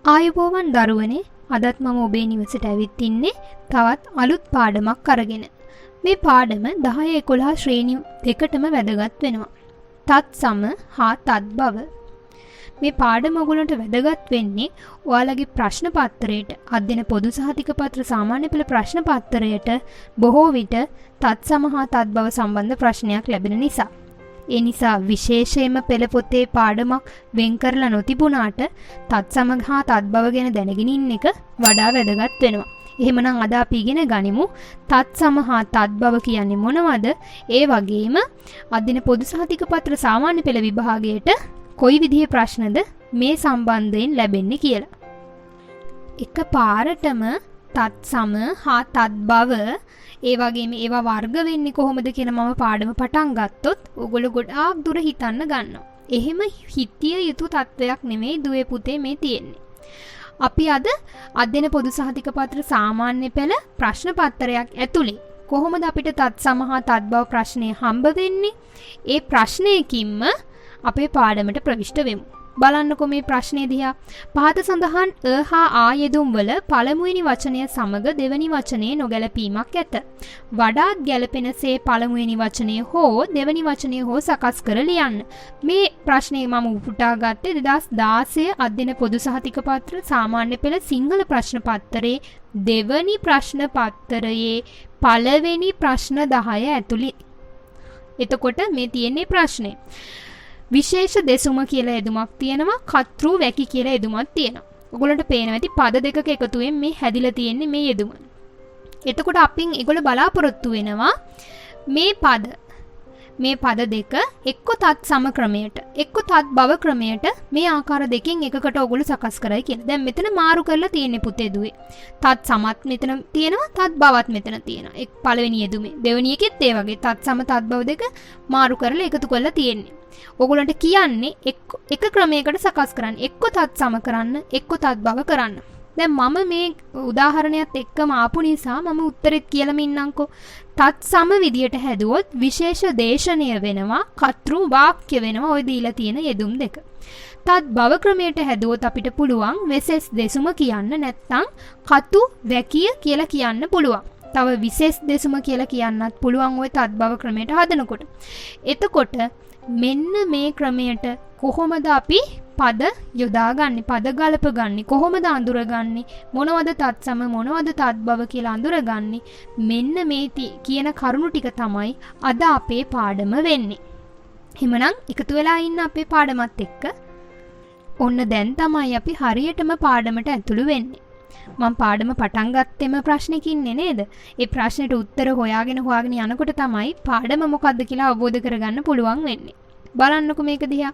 ආයුබෝවන් දරුවනේ අදත් මම ඔබේ නිවසට ඇවිත් ඉන්නේ තවත් අලුත් පාඩමක් අරගෙන. මේ පාඩම 10 11 ශ්‍රේණි දෙකටම වැදගත් වෙනවා. තත් සම හා තත්බව. මේ පාඩම ඔයගොල්ලන්ට වැදගත් වෙන්නේ ඔයාලගේ ප්‍රශ්න පත්‍රයට අධ්‍යයන පොදු සහතික පත්‍ර සාමාන්‍ය පෙළ ප්‍රශ්න පත්‍රයට බොහෝ විට තත් සම හා තත්බව සම්බන්ධ ප්‍රශ්නයක් ලැබෙන නිසා. ඒ නිසා විශේෂයෙන්ම පෙළ පොතේ පාඩමක් වෙන් කරලා නොතිබුණාට තත් සම හා තත්බව ගැන දැනගෙන ඉන්න එක වඩා වැදගත් වෙනවා. එහෙමනම් අද අපි ඉගෙන ගනිමු තත් සම හා තත්බව කියන්නේ මොනවද? ඒ වගේම අධ්‍යයන පොදු සහතික පත්‍ර සාමාන්‍ය පෙළ විභාගයට කොයි විදිහේ ප්‍රශ්නද මේ සම්බන්ධයෙන් ලැබෙන්නේ කියලා. එක පාරටම තත් සම හා තත්බව ඒ වගේම ඒවා වර්ග වෙන්නේ කොහොමද කියලා මම පාඩම පටන් ගත්තොත් ඔයගොල්ලෝ ගොඩාක් දුර හිතන්න ගන්නවා. එහෙම හිතිය යුතු තත්වයක් නෙමෙයි දුවේ පුතේ මේ තියෙන්නේ. අපි අද අධ්‍යයන පොදු සහතික පත්‍ර සාමාන්‍ය පෙළ ප්‍රශ්න පත්‍රයක් ඇතුලේ කොහොමද අපිට තත් සම හා තත්බව ප්‍රශ්නය හම්බ වෙන්නේ? ඒ ප්‍රශ්නයකින්ම අපේ පාඩමට ප්‍රවිෂ්ඨ වෙමු. බලන්නකො මේ ප්‍රශ්නේ දිහා. පහත සඳහන් අ හා ආ යෙදුම් වල පළමුවෙනි වචනය සමග දෙවෙනි වචනේ නොගැලපීමක් ඇත. වඩාත් ගැලපෙනසේ පළමුවෙනි වචනය හෝ දෙවෙනි වචනය හෝ සකස් කර ලියන්න. මේ ප්‍රශ්නේ මම උපුටා ගත්තේ 2016 අධ්‍යයන පොදු සහතික පත්‍ර සාමාන්‍ය පෙළ සිංහල ප්‍රශ්න පත්‍රයේ දෙවැනි ප්‍රශ්න පත්‍රයේ පළවෙනි ප්‍රශ්න 10 ඇතුළේ. එතකොට මේ තියෙන්නේ ප්‍රශ්නේ. විශේෂ දෙසුම කියලා යෙදුමක් තියෙනවා, කතෘ වැකි කියලා යෙදුමක් තියෙනවා. ඔයගොල්ලන්ට පේනවා ඇති පද දෙකක එකතුවෙන් මේ හැදිලා තියෙන්නේ මේ යෙදුම. එතකොට අපින් ඒගොල්ලෝ බලාපොරොත්තු වෙනවා මේ පද දෙක එක්ක තත් සම ක්‍රමයට එක්ක තත් බව ක්‍රමයට මේ ආකාර දෙකෙන් එකකට ඔයගොල්ලෝ සකස් කරයි කියලා. දැන් මෙතන මාරු කරලා තියෙන්නේ පුතේ දුවේ. තත් සමත් මෙතන තියෙනවා, තත් බවත් මෙතන තියෙනවා. එක් පළවෙනි යෙදුමේ. දෙවෙනි එකෙත් ඒ වගේ තත් සම තත් බව දෙක මාරු කරලා එකතු කරලා තියෙන්නේ. ඔයගොල්ලන්ට කියන්නේ එක ක්‍රමයකට සකස් කරන්න. එක්ක තත් සම කරන්න, එක්ක තත් බව කරන්න. දැන් මම මේ උදාහරණයත් එක්කම ආපු නිසා මම උත්තරෙත් කියලාම ඉන්නම්කෝ. තත් සම විදියට හැදුවොත් විශේෂ දේශනය වෙනවා, කතෘ වාක්‍ය වෙනවා ඔය දීලා තියෙන යෙදුම් දෙක. තත් බව ක්‍රමයට හැදුවොත් අපිට පුළුවන් විශේෂ දෙසුම කියන්න, නැත්නම් කතු වැකිය කියලා කියන්න පුළුවන්. තව විශේෂ දෙසුම කියලා කියන්නත් පුළුවන් ওই තත් බව ක්‍රමයට හදනකොට. එතකොට මෙන්න මේ ක්‍රමයට කොහොමද අපි පද යොදාගන්නේ, පද ගලපගන්නේ, කොහොමද අඳුරගන්නේ, මොනවද තත් සම මොනවද තත් බව කියලා අඳුරගන්නේ, මෙන්න මේ කියන කරුණු ටික තමයි අද අපේ පාඩම වෙන්නේ. එහෙමනම් එකතු වෙලා ඉන්න අපේ පාඩමත් එක්ක. ඔන්න දැන් තමයි අපි හරියටම පාඩමට ඇතුළු වෙන්නේ. මම පාඩම පටන් ගත්තෙම ප්‍රශ්නකින්නේ නේද? ඒ ප්‍රශ්නෙට උත්තර හොයාගෙන යනකොට තමයි පාඩම මොකද්ද කියලා අවබෝධ කරගන්න පුළුවන් වෙන්නේ. බලන්නකො මේක දිහා.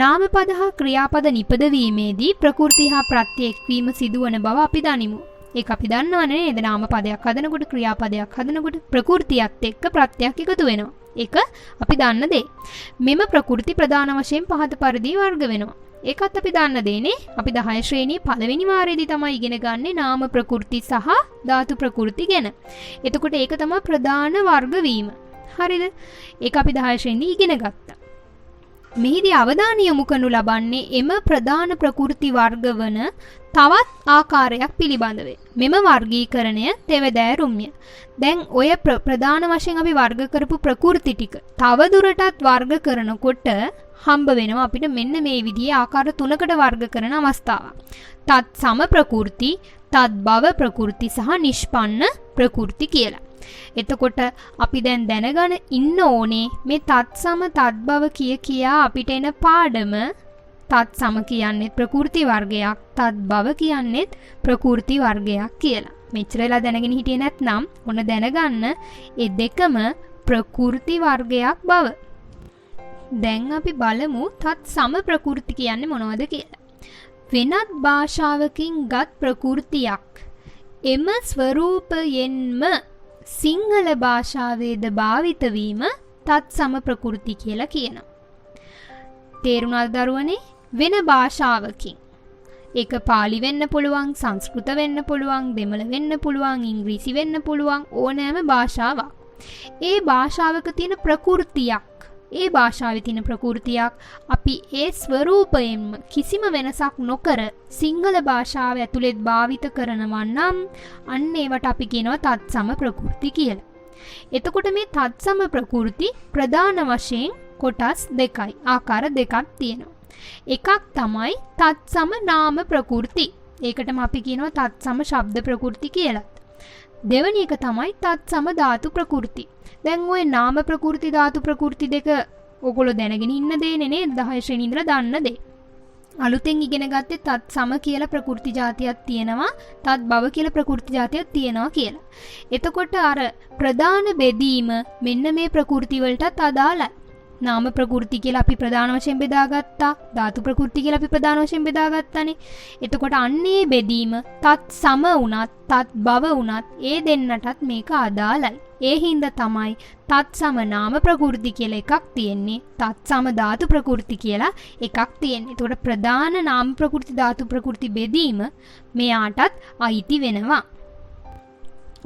නාමපද හා ක්‍රියාපද නිපදවීමේදී ප්‍රකෘති හා ප්‍රත්‍ය එක්වීම සිදුවන බව අපි දනිමු. ඒක අපි දන්නවනේ නේද? නාමපදයක් හදනකොට, ක්‍රියාපදයක් හදනකොට ප්‍රකෘතියත් එක්ක ප්‍රත්‍යක් එකතු වෙනවා. ඒක අපි දන්න දේ. මෙම ප්‍රකෘති ප්‍රධාන වශයෙන් පහත පරිදි වර්ග වෙනවා. ඒකත් අපි දන්න දේනේ. අපි 10 ශ්‍රේණියේ පළවෙනි වාරයේදී තමයි ඉගෙන ගන්නේ නාම ප්‍රකෘති සහ ධාතු ප්‍රකෘති ගැන. එතකොට ඒක තමයි ප්‍රධාන වර්ග වීම. හරිද? ඒක අපි 10 ශ්‍රේණියේ ඉගෙන ගත්තා. මෙහිදී අවධානය යොමු කරනු ලබන්නේ එම ප්‍රධාන ප්‍රකෘති වර්ගවන තවත් ආකාරයක් පිළිබඳව. මෙම වර්ගීකරණය තෙවදෑරුම්ය. දැන් ඔය ප්‍රධාන වශයෙන් අපි වර්ග කරපු ප්‍රකෘති ටික තව දුරටත් වර්ග කරනකොට හම්බ වෙනවා අපිට මෙන්න මේ විදිහේ ආකාර තුනකට වර්ග කරන අවස්ථාවක්. තත් සම ප්‍රකෘති, තත් බව ප්‍රකෘති සහ නිෂ්පන්න ප්‍රකෘති කියලා. එතකොට අපි දැන් දැනගෙන ඉන්න ඕනේ මේ තත් සම තත් බව කියා අපිට එන පාඩම තත් සම කියන්නේ ප්‍රකෘති වර්ගයක්, තත් බව කියන්නේ ප්‍රකෘති වර්ගයක් කියලා. මෙච්චරලා දැනගෙන හිටියේ නැත්නම් ඔන්න දැනගන්න ඒ දෙකම ප්‍රකෘති වර්ගයක් බව. දැන් අපි බලමු තත් සම ප්‍රකෘති කියන්නේ මොනවද කියලා. වෙනත් භාෂාවකින් ගත් ප්‍රකෘතියක් එම ස්වරූපයෙන්ම සිංහල භාෂාවේද භාවිත වීම තත් සම ප්‍රකෘති කියලා කියනවා. තේරුණාද දරුවනේ? වෙන භාෂාවකින්. ඒක පාලි වෙන්න පුළුවන්, සංස්කෘත වෙන්න පුළුවන්, දෙමළ වෙන්න පුළුවන්, ඉංග්‍රීසි වෙන්න පුළුවන්, ඕනෑම භාෂාවක්. ඒ භාෂාවක තියෙන ප්‍රකෘතියක් ඒ භාෂාවේ තියෙන ප්‍රകൃතියක් අපි ඒ ස්වරූපයෙන්ම කිසිම වෙනසක් නොකර සිංහල භාෂාව ඇතුළේ භාවිත කරනවා නම් අන්න ඒවට අපි කියනවා තත්සම ප්‍රകൃති කියලා. එතකොට මේ තත්සම ප්‍රകൃති ප්‍රධාන වශයෙන් කොටස් දෙකයි, ආකාර දෙකක් තියෙනවා. එකක් තමයි තත්සම නාම ප්‍රകൃති. ඒකටම අපි කියනවා තත්සම ශබ්ද ප්‍රകൃති කියලා. දෙවැනි එක තමයි තත්සම ධාතු ප්‍රകൃති. දැන් ওই නාම ප්‍රകൃති ධාතු ප්‍රകൃති දෙක ඔයගොල්ලෝ දැනගෙන ඉන්න දේනේ නේද? 10 ශ්‍රේණිය ඉඳලා දන්න දේ. අලුතෙන් ඉගෙන ගත්තේ තත්සම කියලා ප්‍රകൃති જાතියක් තියෙනවා, තත් භව කියලා ප්‍රകൃති જાතියක් තියෙනවා කියලා. එතකොට අර ප්‍රධාන බෙදීම මෙන්න මේ ප්‍රകൃති වලටත් අදාළයි. නාම ප්‍රകൃති කියලා අපි ප්‍රධාන වශයෙන් බෙදාගත්තා, ධාතු ප්‍රകൃති කියලා අපි ප්‍රධාන වශයෙන් බෙදාගත්තානේ. එතකොට අන්නේ බෙදීම තත් සම වුණත් තත් භව වුණත් ඒ දෙන්නටත් මේක අදාළයි. ඒ හින්දා තමයි තත් සම නාම ප්‍රകൃති කියලා එකක් තියෙන්නේ, තත් සම ධාතු ප්‍රകൃති කියලා එකක් තියෙන්නේ. එතකොට ප්‍රධාන නාම ප්‍රകൃති ධාතු ප්‍රകൃති බෙදීම මෙයාටත් අයිති වෙනවා.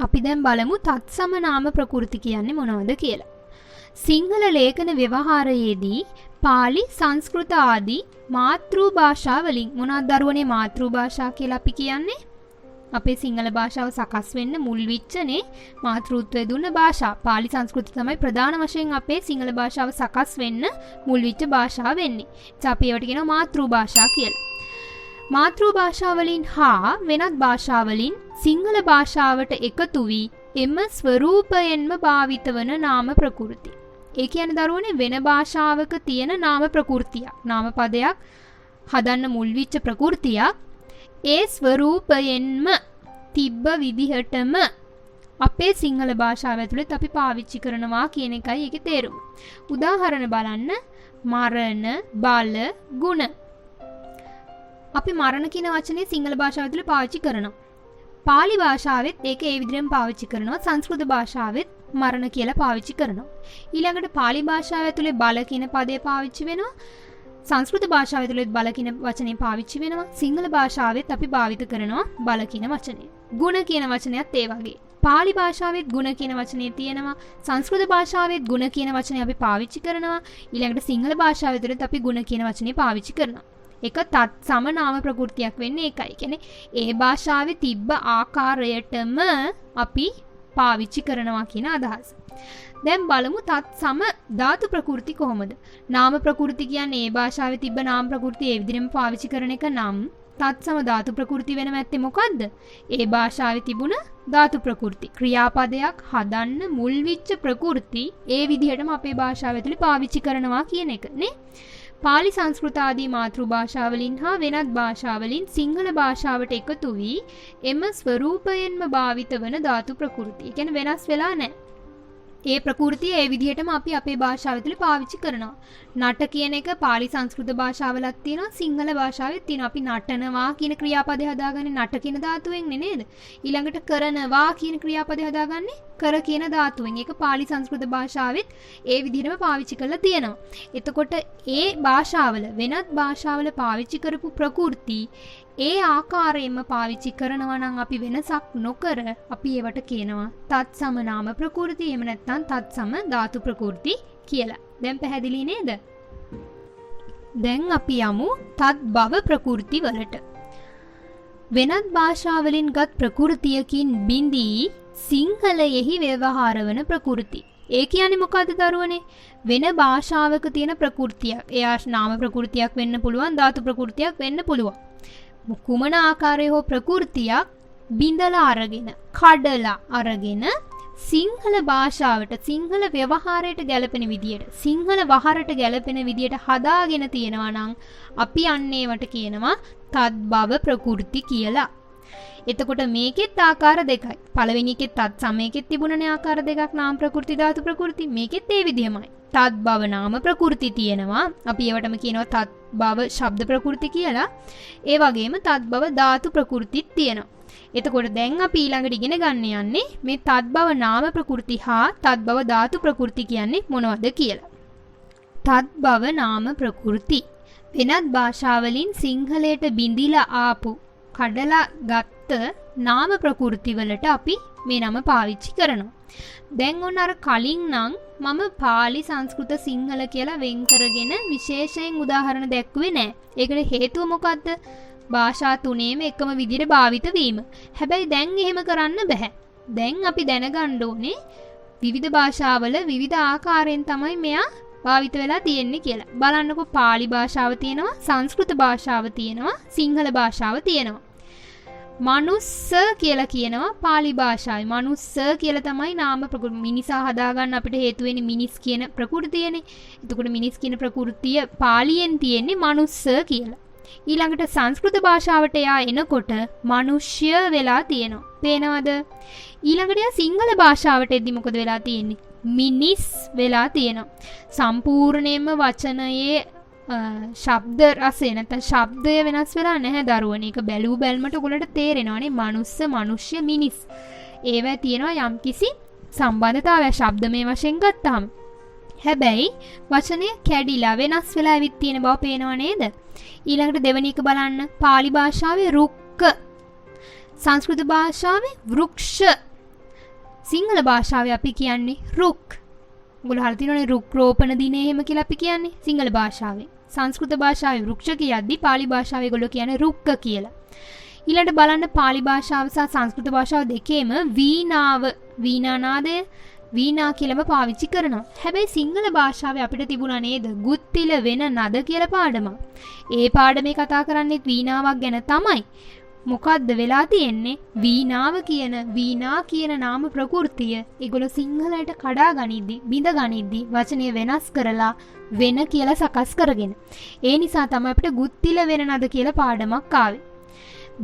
අපි දැන් බලමු තත් සම නාම ප්‍රകൃති කියන්නේ මොනවද කියලා. සිංහල ලේඛන ව්‍යවහාරයේදී පාලි සංස්කෘත ආදී මාතෘ භාෂා වලින් මොනවද දරුවනේ මාතෘ භාෂා කියලා අපි කියන්නේ? අපේ සිංහල භාෂාව සකස් වෙන්න මුල් වෙච්චනේ මාතෘත්වය දුන්න භාෂා. පාලි සංස්කෘත තමයි ප්‍රධාන වශයෙන් අපේ සිංහල භාෂාව සකස් වෙන්න මුල් වෙච්ච භාෂාව වෙන්නේ. ඒ අපි ඒවට කියනවා මාතෘ භාෂා කියලා. මාතෘ භාෂා වලින් හා වෙනත් භාෂා වලින් සිංහල භාෂාවට එකතු වී එම ස්වරූපයෙන්ම භාවිත වන නාම ප්‍රകൃති. ඒ කියන්නේ දරුවනේ වෙන භාෂාවක තියෙන නාම ප්‍රകൃතියක්, නාම පදයක් හදන්න මුල් වෙච්ච ප්‍රകൃතියක් ඒ ස්වරූපයෙන්ම තිබ්බ විදිහටම අපේ සිංහල භාෂාව ඇතුළේ අපි පාවිච්චි කරනවා කියන එකයි ඒකේ තේරුම. උදාහරණ බලන්න, මරණ, බල, ගුණ. අපි මරණ කියන වචනේ සිංහල භාෂාව ඇතුළේ පාවිච්චි කරනවා. පාලි භාෂාවෙත් ඒක ඒ විදිහටම පාවිච්චි කරනවා. සංස්කෘත භාෂාවෙත් මරණ කියලා පාවිච්චි කරනවා. ඊළඟට පාලි භාෂාව ඇතුලේ බල කියන පදේ පාවිච්චි වෙනවා. සංස්කෘත භාෂාව ඇතුලේ බල කියන වචනේ පාවිච්චි වෙනවා. සිංහල භාෂාවෙත් අපි භාවිත කරනවා බල කියන වචනේ. ගුණ කියන වචනයත් ඒ වගේ. පාලි භාෂාවෙත් ගුණ කියන වචනේ තියෙනවා. සංස්කෘත භාෂාවෙත් ගුණ කියන වචනේ අපි පාවිච්චි කරනවා. ඊළඟට සිංහල භාෂාව ඇතුලේත් අපි ගුණ කියන වචනේ පාවිච්චි කරනවා. එක තත් සම නාම ප්‍රകൃතියක් වෙන්නේ ඒකයි. කියන්නේ ඒ භාෂාවේ තිබ්බ ආකාරයටම අපි පාවිච්චි කරනවා කියන අදහස. දැන් බලමු තත් සම ධාතු ප්‍රകൃති කොහොමද? නාම ප්‍රകൃති කියන්නේ ඒ භාෂාවේ තිබ්බ නාම ප්‍රകൃති ඒ විදිහටම පාවිච්චි කරන එක නම් තත් සම ධාතු ප්‍රകൃති වෙන මැත්තේ මොකද්ද? ඒ භාෂාවේ තිබුණ ධාතු ප්‍රകൃති. ක්‍රියාපදයක් හදන්න මුල් වෙච්ච ප්‍රകൃති ඒ විදිහටම අපේ භාෂාව ඇතුලේ පාවිච්චි කරනවා කියන එක නේ. පාලි සංස්කෘත ආදී මාතෘ භාෂාවලින් හා වෙනත් භාෂාවලින් සිංහල භාෂාවට එකතු වී එම ස්වරූපයෙන්ම භාවිත වන ධාතු ප්‍රകൃති. ඒ කියන්නේ වෙනස් වෙලා නැහැ. ඒ ප්‍රകൃතිය ඒ විදිහටම අපි අපේ භාෂාව ඇතුලේ පාවිච්චි කරනවා. නට කියන එක පාලි සංස්කෘත භාෂාවලත් තියෙනවා, සිංහල භාෂාවෙත් තියෙනවා. අපි නටනවා කියන ක්‍රියාපදේ හදාගන්නේ නට කියන ධාතුවෙන් නේද? ඊළඟට කරනවා කියන ක්‍රියාපදේ හදාගන්නේ කර කියන ධාතුවෙන්. ඒක පාලි සංස්කෘත භාෂාවෙත් ඒ විදිහටම පාවිච්චි කරලා තියෙනවා. එතකොට ඒ භාෂාවල වෙනත් භාෂාවල පාවිච්චි කරපු ප්‍රകൃති ඒ ආකාරයෙන්ම පාවිච්චි කරනවා නම් අපි වෙනසක් නොකර අපි ඒවට කියනවා තත්සම නාම ප්‍රകൃති, එහෙම නැත්නම් තත්සම ධාතු ප්‍රകൃති කියලා. දැන් පැහැදිලි නේද? දැන් අපි යමු තත් භව ප්‍රകൃති වලට. වෙනත් භාෂාවලින් ගත් ප්‍රകൃතියකින් බිඳී සිංහලයෙහි ව්‍යවහාර වන ප්‍රകൃති. ඒ කියන්නේ මොකද්ද දරුවනේ? වෙන භාෂාවක තියෙන ප්‍රകൃතියක්. එයා නාම ප්‍රകൃතියක් වෙන්න පුළුවන්, ධාතු ප්‍රകൃතියක් වෙන්න පුළුවන්. කුමන ආකාරයේ හෝ ප්‍රകൃතියක් බිඳලා අරගෙන, කඩලා අරගෙන සිංහල භාෂාවට, සිංහල ව්‍යවහාරයට ගැලපෙන විදියට, සිංහල වහරට ගැලපෙන විදියට හදාගෙන තියෙනවා නම් අපි අන්නේවට කියනවා තත්භව ප්‍රകൃති කියලා. එතකොට මේකෙත් ආකාර දෙකයි. පළවෙනි එකේ තත් සමයකෙත් තිබුණනේ ආකාර දෙකක්, නාම ප්‍රകൃති ධාතු ප්‍රകൃති. මේකෙත් ඒ විදිහමයි. තත් භව නාම ප්‍රകൃති තියෙනවා. අපි ඒවටම කියනවා තත් භව ශබ්ද ප්‍රകൃති කියලා. ඒ වගේම තත් භව ධාතු ප්‍රകൃතිත් තියෙනවා. එතකොට දැන් අපි ඊළඟට ඉගෙන ගන්න යන්නේ මේ තත් භව නාම ප්‍රകൃති හා තත් භව ධාතු ප්‍රകൃති කියන්නේ මොනවද කියලා. තත් භව නාම ප්‍රകൃති වෙනත් භාෂාවලින් සිංහලයට බිඳිලා ආපු කඩලා ගත්ත නාම ප්‍රකෘති වලට අපි මේ නම පාවිච්චි කරනවා. දැන් ඔන්න අර කලින් නම් මම පාලි සංස්කෘත සිංහල කියලා වෙන් කරගෙන විශේෂයෙන් උදාහරණ දැක්ුවේ නෑ. ඒකට හේතුව මොකද්ද? භාෂා තුනේම එකම විදිහට භාවිත වීම. හැබැයි දැන් එහෙම කරන්න බෑ. දැන් අපි දැනගන්න ඕනේ විවිධ භාෂාවල විවිධ ආකාරයෙන් තමයි මෙයා භාවිත වෙලා තියෙන්නේ කියලා. බලන්නකො පාලි භාෂාව තියෙනවා, සංස්කෘත භාෂාව තියෙනවා, සිංහල භාෂාව තියෙනවා. මනුස්ස කියලා කියනවා පාලි භාෂාවේ. මනුස්ස කියලා තමයි නාම ප්‍රකෘති. මිනිසා හදාගන්න අපිට හේතු වෙන්නේ මිනිස් කියන ප්‍රකෘතියනේ. එතකොට මිනිස් කියන ප්‍රකෘතිය පාලියෙන් තියෙන්නේ මනුස්ස කියලා. ඊළඟට සංස්කෘත භාෂාවට යා එනකොට මනුෂ්‍ය වෙලා තියෙනවා. පේනවද? ඊළඟට යා සිංහල භාෂාවට එද්දි මොකද වෙලා තියෙන්නේ? මිනිස් වෙලා තියෙනවා. සම්පූර්ණයෙන්ම වචනයේ ශබ්ද රසය නැත්නම් ශබ්දය වෙනස් වෙලා නැහැ දරුවනේ. ඒක බැලූ බැල්මට ඔයගොල්ලන්ට තේරෙනවානේ. මනුස්ස, මනුෂ්‍ය, මිනිස්. ඒවා තියෙනවා යම්කිසි සම්බන්ධතාවයක් ශබ්දමය වශයෙන් ගත්තාම. හැබැයි වචනය කැඩිලා වෙනස් වෙලා ඇවිත් තියෙන බව පේනව නේද? ඊළඟට දෙවෙනි එක බලන්න. පාලි භාෂාවේ රුක්ක, සංස්කෘත භාෂාවේ වෘක්ෂ, සිංහල භාෂාවේ අපි කියන්නේ රුක්. ඔයගොල්ලෝ අහලා තියෙනවනේ රුක් රෝපණ දිනේ එහෙම කියලා අපි කියන්නේ සිංහල භාෂාවේ. සංස්කෘත භාෂාවේ වෘක්ෂ කියද්දි පාලි භාෂාවේ ඒගොල්ලෝ කියන්නේ රුක්ක කියලා. ඊළඟට බලන්න පාලි භාෂාව සහ සංස්කෘත භාෂාව දෙකේම වීණාව, වීණානාදය, වීණා කියලාම පාවිච්චි කරනවා. හැබැයි සිංහල භාෂාවේ අපිට තිබුණා නේද ගුත්තිල වෙන නද කියලා පාඩමක්. ඒ පාඩමේ කතා කරන්නේ වීණාවක් ගැන තමයි. මොකද්ද වෙලා තියෙන්නේ? වීණා කියන නාම ප්‍රකෘතිය ඒගොල්ලෝ සිංහලයට කඩා ගනිද්දි, බිඳ ගනිද්දි වචනය වෙනස් කරලා වෙන කියලා සකස් කරගෙන. ඒ නිසා තමයි අපිට ගුත්තිල වෙන නද කියලා පාඩමක් ආවේ.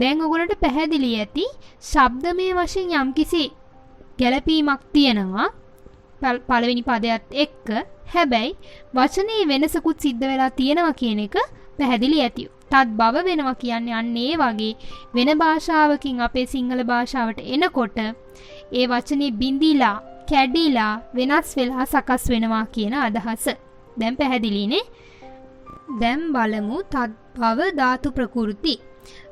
දැන් ඔයගොල්ලන්ට පැහැදිලි ඇති ශබ්දමය වශයෙන් යම්කිසි ගැළපීමක් තියෙනවා පළවෙනි පදයට එක්ක. හැබැයි වචනේ වෙනසකුත් සිද්ධ වෙලා තියෙනවා කියන එක පැහැදිලි ඇතිව. තත් බව වෙනවා කියන්නේ අන්න ඒ වගේ වෙන භාෂාවකින් අපේ සිංහල භාෂාවට එනකොට ඒ වචනේ බිඳිලා, කැඩිලා, වෙනස් වෙලා සකස් වෙනවා කියන අදහස. දැන් පැහැදිලිනේ? දැන් බලමු තත් බව ධාතු ප්‍රකෘති.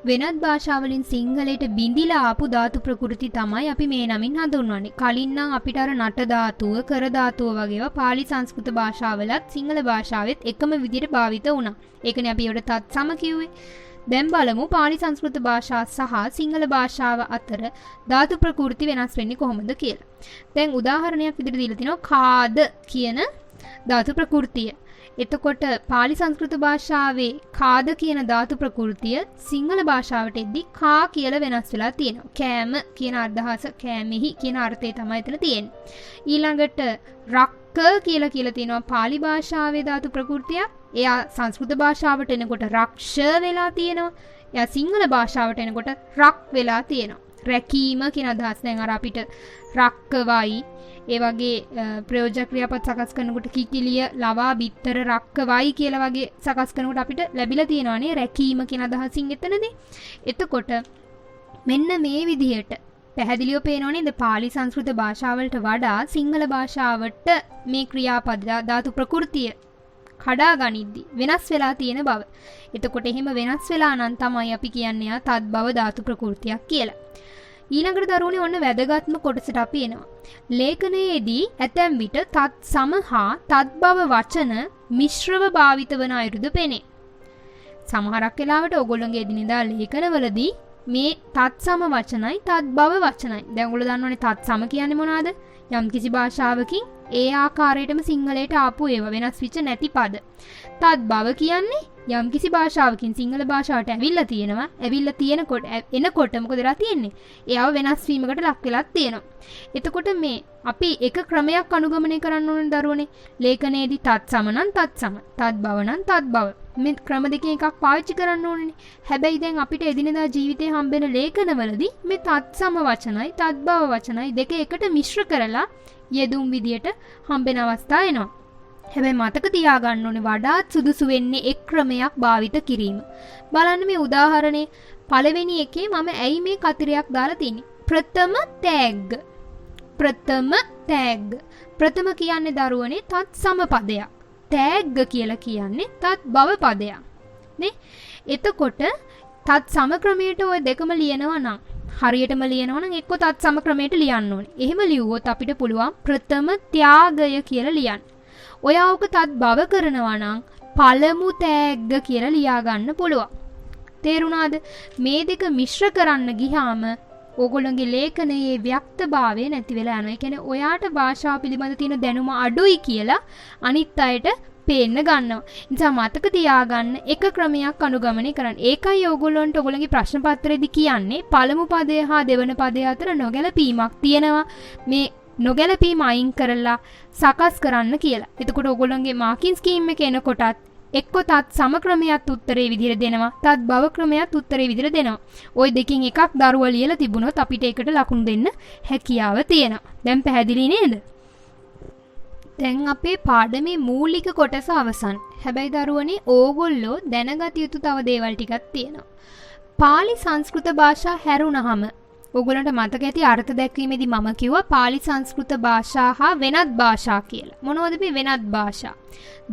වෙනත් භාෂාවලින් සිංහලයට බිඳිලා ආපු ධාතු ප්‍රකෘති තමයි අපි මේ නමින් හඳුන්වන්නේ. කලින් නම් අපිට අර නට ධාතුව, කර ධාතුව වගේ ඒවා පාලි සංස්කෘත භාෂාවලත් සිංහල භාෂාවෙත් එකම විදිහට භාවිත වුණා. ඒකනේ අපි ඒකට තත් සම කිව්වේ. දැන් බලමු පාලි සංස්කෘත භාෂාව සහ සිංහල භාෂාව අතර ධාතු ප්‍රකෘති වෙනස් වෙන්නේ කොහොමද කියලා. දැන් උදාහරණයක් විදිහට දීලා තිනවා කාද කියන ධාතු ප්‍රකෘතිය. එතකොට පාලි සංස්කෘත භාෂාවේ කාද කියන ධාතු ප්‍රකෘතිය සිංහල භාෂාවට එද්දි කා කියලා වෙනස් වෙලා තියෙනවා. කෑම කියන අදහස, කෑමෙහි කියන අර්ථය තමයි එතන තියෙන්නේ. ඊළඟට රක්ක කියලා තියෙනවා පාලි භාෂාවේ ධාතු ප්‍රකෘතිය. එයා සංස්කෘත භාෂාවට එනකොට රක්ෂ වෙලා තියෙනවා. එයා සිංහල භාෂාවට එනකොට රක් වෙලා තියෙනවා. රැකීම කියන අදහස්. දැන් අර අපිට රක්කවයි ඒ වගේ ප්‍රයෝජක ක්‍රියාපද සකස් කරනකොට කිකිලිය, ලවා, බිත්තර, රක්කවයි කියලා වගේ සකස් කරනකොට අපිට ලැබිලා තියෙනවානේ රැකීම කියන අදහසින් එතනදී. එතකොට මෙන්න මේ විදිහට පැහැදිලිව පේනව නේද? පාලි සංස්කෘත භාෂාවලට වඩා සිංහල භාෂාවට මේ ක්‍රියාපද ධාතු ප්‍රකෘතිය කඩා ගනිද්දි වෙනස් වෙලා තියෙන බව. එතකොට එහෙම වෙනස් වෙලා නම් තමයි අපි කියන්නේ තත් බව ධාතු ප්‍රකෘතියක් කියලා. ඊළඟට දරුවනේ ඔන්න වැදගත්ම කොටසට අපි එනවා. ලේඛනයේදී ඇතැම් විට තත් සම හා තත් බව වචන මිශ්‍රව භාවිත වන අයුරුද පෙනේ. සමහරක් වෙලාවට ඔයගොල්ලෝගේ එදිනෙදා ලේඛනවලදී මේ තත් සම වචනයි තත් බව වචනයි. දැන් ඔයගොල්ලෝ දන්නවනේ තත් සම කියන්නේ මොනවද? යම්කිසි භාෂාවකින් ඒ ආකාරයටම සිංහලයට ආපු ඒවා වෙනස් වෙච්ච නැති පද. තත් බව කියන්නේ යම්කිසි භාෂාවකින් සිංහල භාෂාවට ඇවිල්ලා තියෙනවා. ඇවිල්ලා තියෙනකොට එනකොට මොකද වෙලා තියෙන්නේ? ඒව වෙනස් වීමකට ලක් වෙලා තියෙනවා. එතකොට මේ අපි එක ක්‍රමයක් අනුගමනය කරන්න ඕනේ දරුවනේ. ලේඛනයේදී තත් සම නම් තත් සම, තත් බව නම් තත් බව. මේ ක්‍රම දෙකෙන් එකක් පාවිච්චි කරන්න ඕනේ. හැබැයි දැන් අපිට එදිනෙදා ජීවිතේ හම්බෙන ලේඛනවලදී මේ තත් සම වචනයි තත් බව වචනයි දෙක එකට මිශ්‍ර කරලා යෙදුම් විදියට හම්බෙන අවස්ථා එනවා. හැබැයි මතක තියාගන්න ඕනේ වඩාත් සුදුසු වෙන්නේ එක් ක්‍රමයක් භාවිත කිරීම. බලන්න මේ උදාහරණේ පළවෙනි එකේ මම ඇයි මේ කතරයක් දාලා තින්නේ? ප්‍රථම තෑග්ග. ප්‍රථම තෑග්ග. ප්‍රථම කියන්නේ දරුවනේ තත් සම පදයක්. තෑග්ග කියලා කියන්නේ තත් බව පදයක්. නේ? එතකොට තත් සම ක්‍රමයට ඔය දෙකම ලියනවා නම් හරියටම ලියනවා නම් එක්ක තත් සම ක්‍රමයට ලියන්න ඕනේ. එහෙම ලියුවොත් අපිට පුළුවන් ප්‍රථම ත්‍යාගය කියලා ලියන්න. ඔයාවක තත් බව කරනවා නම් පළමු තෑග්ග කියලා ලියා ගන්න පුළුවන්. තේරුණාද? මේ දෙක මිශ්‍ර කරන්න ගියාම ඕගොල්ලෝගේ ලේඛනයේ ව්‍යක්තභාවය නැති වෙලා යනවා. ඒ කියන්නේ ඔයාට භාෂාව පිළිබඳ තියෙන දැනුම අඩුයි කියලා අනිත් අයට පේන්න ගන්නවා. නිසා මතක තියාගන්න එක ක්‍රමයක් අනුගමනය කරන්න. ඒකයි ඕගොල්ලන්ට ඕගොල්ලන්ගේ ප්‍රශ්න පත්‍රයේදී කියන්නේ පළමු පදය හා දෙවන පදය අතර නොගැලපීමක් තියෙනවා. මේ නොගැලපීම අයින් කරලා සකස් කරන්න කියලා. එතකොට ඕගොල්ලන්ගේ මාකින් ස්කීම් එක එනකොටත් එක්ක තත් සම ක්‍රමයක් උත්තරේ විදිහට දෙනවා. තත් බව ක්‍රමයක් උත්තරේ විදිහට දෙනවා. ওই දෙකෙන් එකක් දරුවා ලියලා තිබුණොත් අපිට ඒකට ලකුණු දෙන්න හැකියාව තියෙනවා. දැන් පැහැදිලි නේද? දැන් අපේ පාඩමේ මූලික කොටස අවසන්. හැබැයි දරුවනේ ඕගොල්ලෝ දැනගත යුතු තව දේවල් ටිකක් තියෙනවා. පාලි සංස්කෘත භාෂා හැරුණාම ඕගොල්ලන්ට මතක ඇති අර්ථ දැක්වීමේදී මම කිව්වා පාලි සංස්කෘත භාෂා හා වෙනත් භාෂා කියලා. මොනවද මේ වෙනත් භාෂා?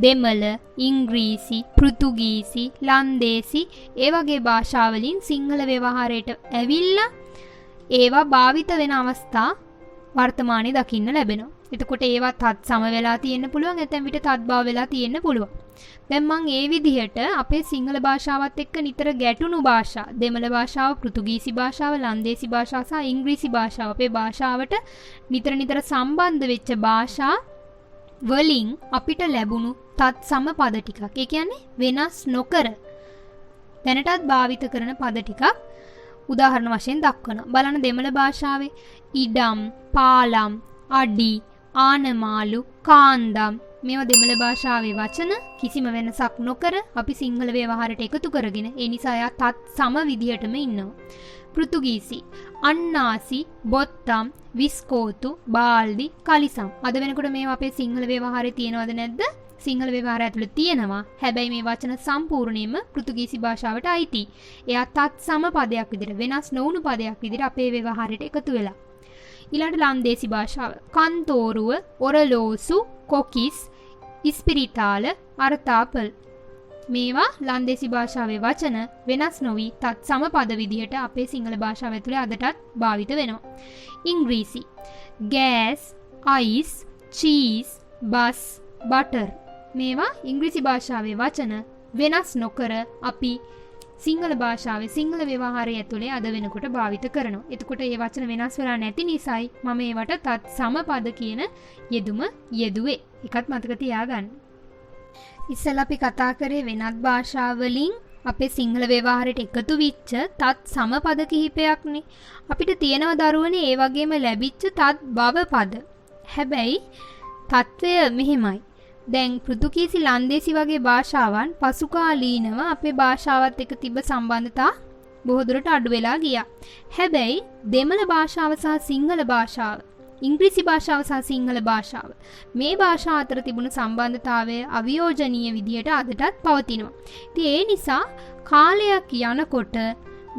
දෙමළ, ඉංග්‍රීසි, පෘතුගීසි, ලන්දේසි ඒ වගේ භාෂා වලින් සිංහල ව්‍යවහාරයට ඇවිල්ලා ඒවා භාවිත වෙන අවස්ථා වර්තමානයේ දකින්න ලැබෙනවා. එතකොට ඒවා තත් සම වෙලා තියෙන්න පුළුවන්, නැත්නම් විතර තත් බව වෙලා තියෙන්න පුළුවන්. දැන් මම ඒ විදිහට අපේ සිංහල භාෂාවත් එක්ක නිතර ගැටුණු භාෂා, දෙමළ භාෂාව, පෘතුගීසි භාෂාව, ලන්දේසි භාෂාව සහ ඉංග්‍රීසි භාෂාව අපේ භාෂාවට නිතර සම්බන්ධ වෙච්ච භාෂා වලින් අපිට ලැබුණු තත් සම පද ටිකක්. ඒ කියන්නේ වෙනස් නොකර දැනටත් භාවිත කරන පද ටිකක් උදාහරණ වශයෙන් දක්වනවා. බලන්න දෙමළ භාෂාවේ ඉඩම්, පාලම්, අඩි, ආනමාලු, කාන්දම් මේවා දෙමළ භාෂාවේ වචන කිසිම වෙනසක් නොකර අපි සිංහල ව්‍යවහාරයට එකතු කරගෙන ඒ නිසා එයා තත් සම විදිහටම ඉන්නවා. පෘතුගීසි අන්නාසි, බොත්තම්, විස්කෝතු, බාල්දි, කලිසම්. අද වෙනකොට මේවා අපේ සිංහල ව්‍යවහාරයේ තියෙනවද නැද්ද? සිංහල ව්‍යවහාරය ඇතුළේ තියෙනවා. හැබැයි මේ වචන සම්පූර්ණයෙන්ම පෘතුගීසි භාෂාවට අයිති. එයා තත් සම පදයක් විදිහට වෙනස් නොවුණු පදයක් විදිහට අපේ ව්‍යවහාරයට එකතු වෙලා. ඊළඟට ලන්දේසි භාෂාව. කන්තෝරුව, ඔරලෝසු, කොකිස්, ඉස්පිරිතාල, අර්තාපල්. මේවා ලන්දේසි භාෂාවේ වචන වෙනස් නොවි තත් සම පද විදිහට අපේ සිංහල භාෂාව ඇතුලේ අදටත් භාවිත වෙනවා. ඉංග්‍රීසි gas, ice, cheese, bus, butter. මේවා ඉංග්‍රීසි භාෂාවේ වචන වෙනස් නොකර අපි සිංහල භාෂාවේ සිංහල ව්‍යවහාරය ඇතුලේ අද වෙනකොට භාවිත කරනවා. එතකොට මේ වචන වෙනස් වෙලා නැති නිසායි මම ඒවට තත් සම පද කියන යෙදුම යෙදුවේ. එකත් මතක තියාගන්න. ඉස්සෙල්ලා අපි කතා කරේ වෙනත් භාෂා වලින් අපේ සිංහල ව්‍යවහාරයට එකතු වෙච්ච තත් සම පද කිහිපයක්නේ. අපිට තියෙනව දරුවනේ ඒ වගේම ලැබිච්ච තත් බව පද. හැබැයි තත්වය මෙහිමයි. දැන් පෘතුගීසි, ලන්දේසි වගේ භාෂාවන් පසුකාලීනව අපේ භාෂාවත් එක්ක තිබ්බ සම්බන්ධතා බොහෝ දුරට අඩු වෙලා ගියා. හැබැයි දෙමළ භාෂාව සහ සිංහල භාෂාව, ඉංග්‍රීසි භාෂාව සහ සිංහල භාෂාව මේ භාෂා අතර තිබුණු සම්බන්ධතාවය අවියෝජනීය විදියට අදටත් පවතිනවා. ඉතින් ඒ නිසා කාලයක් යනකොට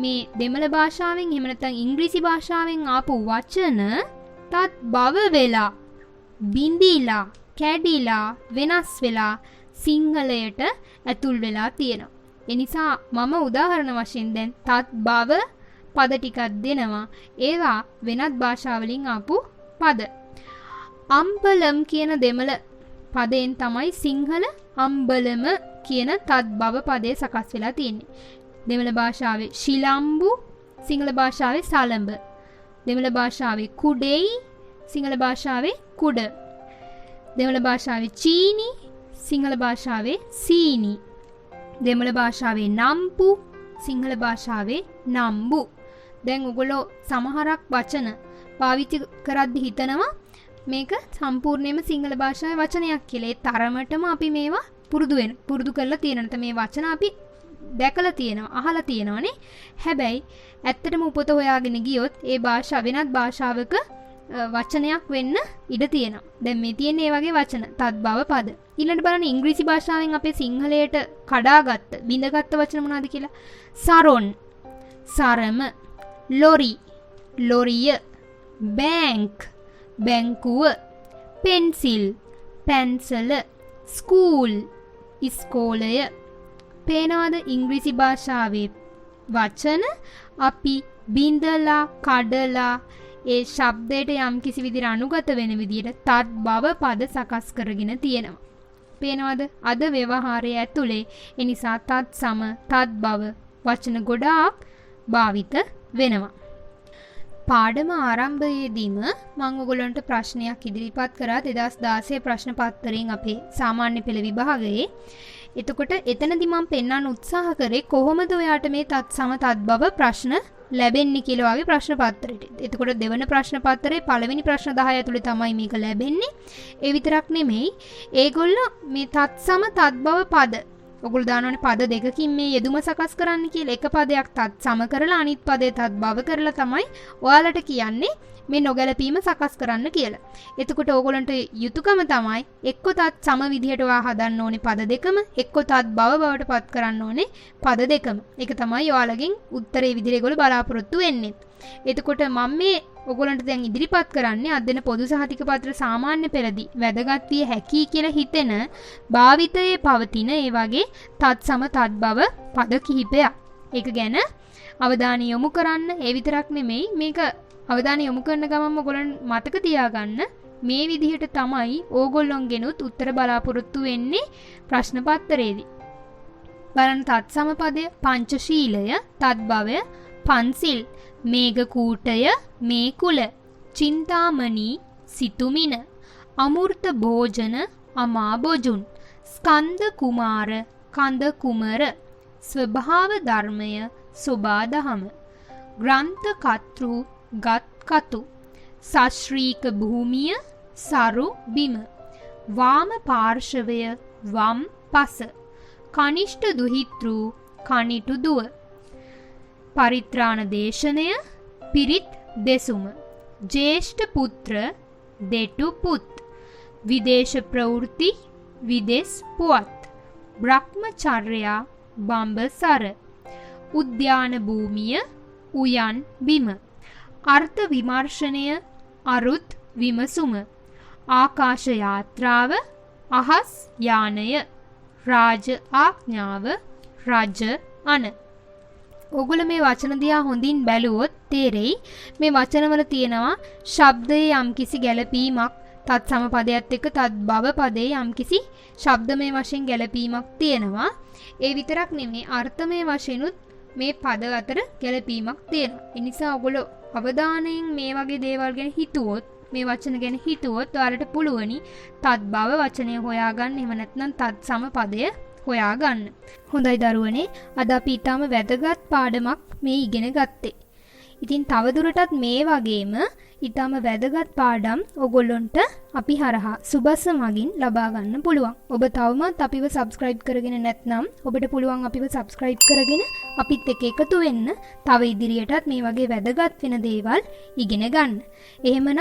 මේ දෙමළ භාෂාවෙන් එහෙම නැත්නම් ඉංග්‍රීසි භාෂාවෙන් ආපු වචන තත් බව වෙලා බිඳිලා කැඩිලා වෙනස් වෙලා සිංහලයට ඇතුල් වෙලා තියෙනවා. ඒ නිසා මම උදාහරණ වශයෙන් දැන් තත් බව පද ටිකක් දෙනවා. ඒවා වෙනත් භාෂාවලින් ආපු පද. අම්බලම් කියන දෙමළ පදයෙන් තමයි සිංහල අම්බලම කියන තත් බව පදේ සකස් වෙලා තියෙන්නේ. දෙමළ භාෂාවේ ශිලම්බු, සිංහල භාෂාවේ සලඹ. දෙමළ භාෂාවේ කුඩෙයි, සිංහල භාෂාවේ කුඩ. දෙමළ භාෂාවේ චීනි, සිංහල භාෂාවේ සීනි. දෙමළ භාෂාවේ නම්පු, සිංහල භාෂාවේ නම්බු. දැන් ඔයගොල්ලෝ සමහරක් වචන පාවිච්චි කරද්දි හිතනවා මේක සම්පූර්ණයෙන්ම සිංහල භාෂාවේ වචනයක් කියලා. ඒ තරමටම අපි මේවා පුරුදු කරලා තියෙන නැත්නම් මේ වචන අපි දැකලා තියෙනවා, අහලා තියෙනවානේ. හැබැයි ඇත්තටම උපත හොයාගෙන ගියොත් ඒ භාෂාව වෙනත් භාෂාවක වචනයක් වෙන්න ඉඩ තියෙනවා. දැන් මේ තියෙන මේ වගේ වචන තත් බව පද. ඊළඟට බලන්න ඉංග්‍රීසි භාෂාවෙන් අපේ සිංහලයට කඩාගත්ත, බිඳගත්ත වචන මොනවද කියලා? සරොන්, සරම, ලොරි, ලොරිය, බැංක්, බැංකුව, පෙන්සිල්, පැන්සල, ස්කූල්, ඉස්කෝලය. පේනවද ඉංග්‍රීසි භාෂාවේ වචන අපි බින්දලා කඩලා ඒ ශබ්දයට යම් කිසි විදිහට අනුගත වෙන විදිහට තත් බව පද සකස් කරගෙන තියෙනවා. පේනවද? අද ව්‍යවහාරය ඇතුලේ ඒ නිසා තත් සම තත් බව වචන ගොඩාක් භාවිත වෙනවා. පාඩම ආරම්භයේදීම මම ඔයගොල්ලන්ට ප්‍රශ්නයක් ඉදිරිපත් කරා 2016 ප්‍රශ්න පත්‍රයෙන් අපේ සාමාන්‍ය පෙළ විභාගයේ. එතකොට එතනදී මම පෙන්වන්න උත්සාහ කරේ කොහොමද ඔයාට මේ තත් සම තත් බව ප්‍රශ්න ලැබෙන්නේ කියලා වගේ ප්‍රශ්න පත්‍රෙට. එතකොට දෙවන ප්‍රශ්න පත්‍රයේ පළවෙනි ප්‍රශ්න 10 ඇතුලේ තමයි මේක ලැබෙන්නේ. ඒ විතරක් නෙමෙයි ඒගොල්ලෝ මේ තත් සම තත් බව පද ඔගොල්ලෝ දානවනේ පද දෙකකින් මේ යෙදුම සකස් කරන්න කියලා. එක පදයක් තත් සම කරලා අනිත් පදේ තත් බව කරලා තමයි ඔයාලට කියන්නේ මේ නොගැලපීම සකස් කරන්න කියලා. එතකොට ඕගොල්ලන්ට යුතුයකම තමයි එක්ක තත් සම විදිහට ඔයා හදන්න ඕනේ පද දෙකම, එක්ක තත් බව බවට පත් කරන්න ඕනේ පද දෙකම. ඒක තමයි ඔයාලගෙන් උත්තරේ විදිහට ඒගොල්ලෝ බලාපොරොත්තු වෙන්නේ. එතකොට මම මේ ඔයගොල්ලන්ට දැන් ඉදිරිපත් කරන්නේ අද පොදු සහතික පත්‍ර සාමාන්‍ය පෙළදී වැදගත් විය හැකි කියලා හිතෙන භාවිතයේ පවතින ඒ වගේ තත් සම තත් බව පද කිහිපයක්. ඒක ගැන අවධානය යොමු කරන්න. ඒ විතරක් නෙමෙයි මේක අවධානය යොමු කරන ගමන්ම ඔයගොල්ලන් මතක තියාගන්න මේ විදිහට තමයි ඕගොල්ලොන්ගෙනුත් උත්තර බලාපොරොත්තු වෙන්නේ ප්‍රශ්න පත්‍රයේදී. බලන්න තත් සම පදය පංචශීලය, තත් භවය පන්සිල්, මේඝ කූටය මේ කුල, චින්තාමණී සිතුමින, අමෘත භෝජන අමා බොජුන්, ස්කන්ධ කුමාර කඳ කුමර, ස්වභාව ධර්මය සෝබා දහම, ග්‍රන්ථ කතෘ ගත් කතු, සශ්‍රීක භූමිය සරු බිම, වාම පාර්ශවය වම් පස, කනිෂ්ඨ දුහිතෘ කනිටු දුව, පරිත්‍රාණ දේශනය පිරිත් දෙසුම, ජේෂ්ඨ පුත්‍ර දෙටු පුත්, විදේශ ප්‍රවෘත්ති විදේශ පුවත්, බ්‍රහ්මචර්යා බඹසර, උද්‍යාන භූමිය උයන් බිම, අර්ථ විමර්ශනය අරුත් විමසුම, ආකාශ යාත්‍රාව අහස් යානය, රාජ ආඥාව රජ අන. ඔගොල්ලෝ මේ වචන දිහා හොඳින් බැලුවොත් තේරෙයි මේ වචනවල තියෙනවා ශබ්දයේ යම්කිසි ගැළපීමක්, තත් සම පදයට එක්ක තත් බව පදයේ යම්කිසි ශබ්දමය වශයෙන් ගැළපීමක් තියෙනවා. ඒ විතරක් නෙමෙයි අර්ථමය වශයෙන්ුත් මේ පද අතර ගැළපීමක් තියෙනවා. ඒ නිසා ඔගොල්ලෝ අවධානයෙන් මේ වගේ දේවල් ගැන හිතුවොත්, මේ වචන ගැන හිතුවොත් ඔයාලට පුළුවනි තත් බව වචනය හොයාගන්න. එහෙම නැත්නම් තත් සම පදය හොයාගන්න. හොඳයි දරුවනේ, අද අපි ඊටම වැදගත් පාඩමක් මේ ඉගෙන ගත්තේ. ඉතින් තවදුරටත් මේ වගේම ඊටම වැදගත් පාඩම් ඔයගොල්ලන්ට අපි හරහා සුබස්ස මගින් ලබා ගන්න පුළුවන්. ඔබ තවමත් අපිව subscribe කරගෙන නැත්නම් ඔබට පුළුවන් අපිව subscribe කරගෙන අපිත් එක්ක එකතු වෙන්න. තව ඉදිරියටත් මේ වගේ වැදගත් වෙන දේවල් ඉගෙන ගන්න. එහෙමනම්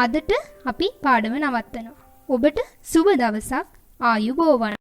අදට අපි පාඩම නවත්තනවා. ඔබට සුබ දවසක්. ආයුබෝවන්.